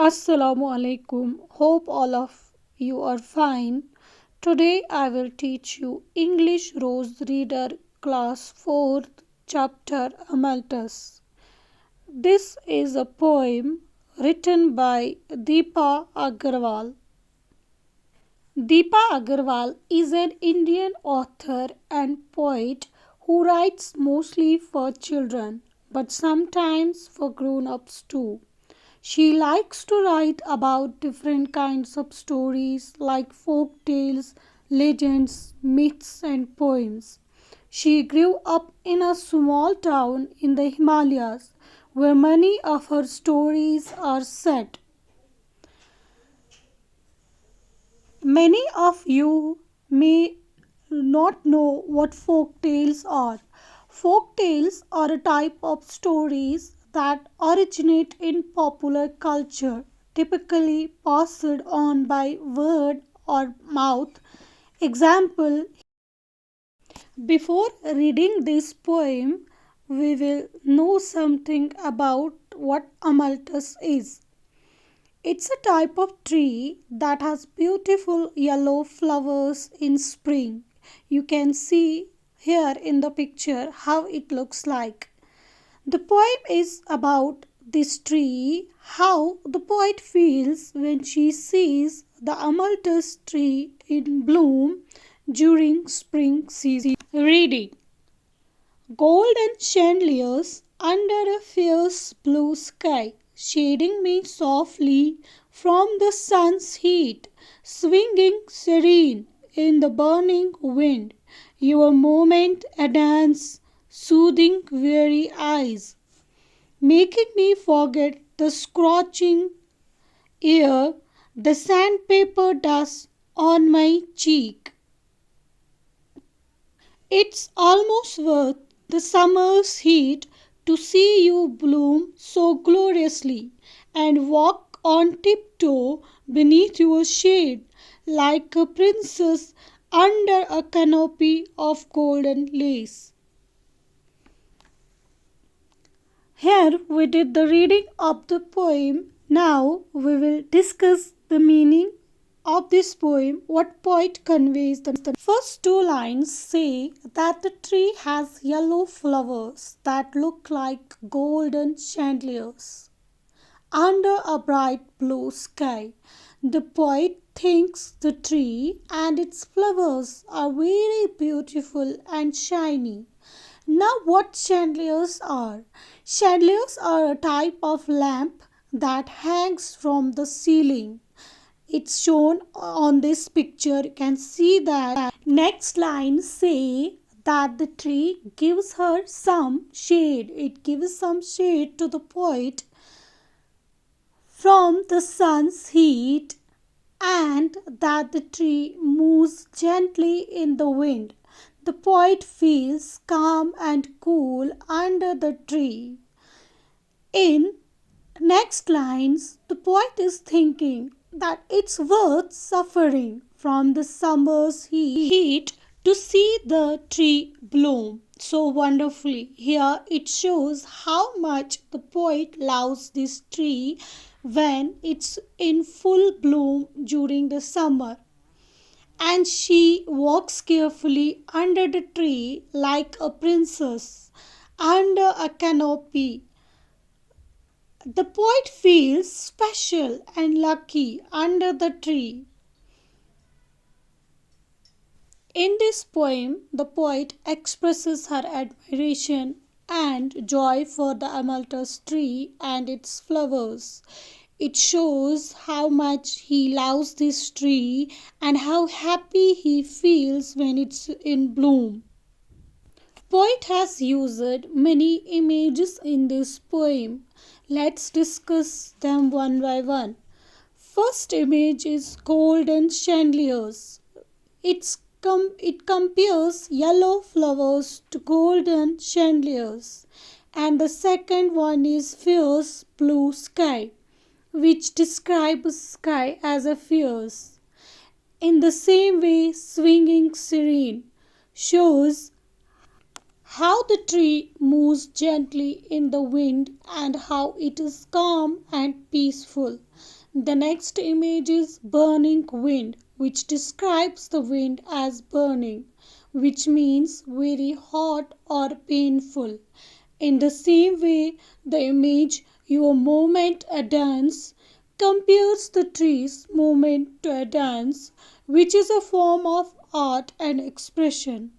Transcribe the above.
Assalamu alaikum. Hope all of you are fine. Today I will teach you English Rose Reader Class 4th Chapter Amaltas. This is a poem written by Deepa Agarwal. Deepa Agarwal is an Indian author and poet who writes mostly for children but sometimes for grown ups too. She likes to write about different kinds of stories like folk tales, legends, myths, and poems. She grew up in a small town in the Himalayas where many of her stories are set. Many of you may not know what folk tales are. Folk tales are a type of stories that originate in popular culture, typically passed on by word or mouth. Example: before reading this poem, we will know something about what Amaltas is. It's a type of tree that has beautiful yellow flowers in spring. You can see here in the picture how it looks like. The poem is about this tree, how the poet feels when she sees the Amaltas tree in bloom during spring season. Reading: golden chandeliers under a fierce blue sky, shading me softly from the sun's heat, swinging serene in the burning wind, your moment a dance, soothing weary eyes, making me forget the scorching air, the sandpaper dust on my cheek. It's almost worth the summer's heat to see you bloom so gloriously and walk on tiptoe beneath your shade like a princess under a canopy of golden lace. Here we did the reading of the poem. Now we will discuss the meaning of this poem, what poet conveys. The first two lines say that the tree has yellow flowers that look like golden chandeliers under a bright blue sky. The poet thinks the tree and its flowers are very beautiful and shiny. Now, what chandeliers are? Chandeliers are a type of lamp that hangs from the ceiling. It's shown on this picture. You can see that. Next line say that the tree gives her some shade. It gives some shade to the poet from the sun's heat, and that the tree moves gently in the wind. The poet feels calm and cool under the tree. In next lines, the poet is thinking that it's worth suffering from the summer's heat to see the tree bloom so wonderfully. Here it shows how much the poet loves this tree when it's in full bloom during the summer. And she walks carefully under the tree like a princess under a canopy. The poet feels special and lucky under the tree. In this poem, the poet expresses her admiration and joy for the Amaltas tree and its flowers. It shows how much he loves this tree and how happy he feels when it's in bloom. Poet has used many images in this poem. Let's discuss them one by one. First image is golden chandeliers. It compares yellow flowers to golden chandeliers. And the second one is fierce blue sky, which describes sky as a fierce. In the same way, swinging serene shows how the tree moves gently in the wind and how it is calm and peaceful. The next image is burning wind, which describes the wind as burning, which means very hot or painful. In the same way, the image your movement a dance compares the tree's movement to a dance, which is a form of art and expression.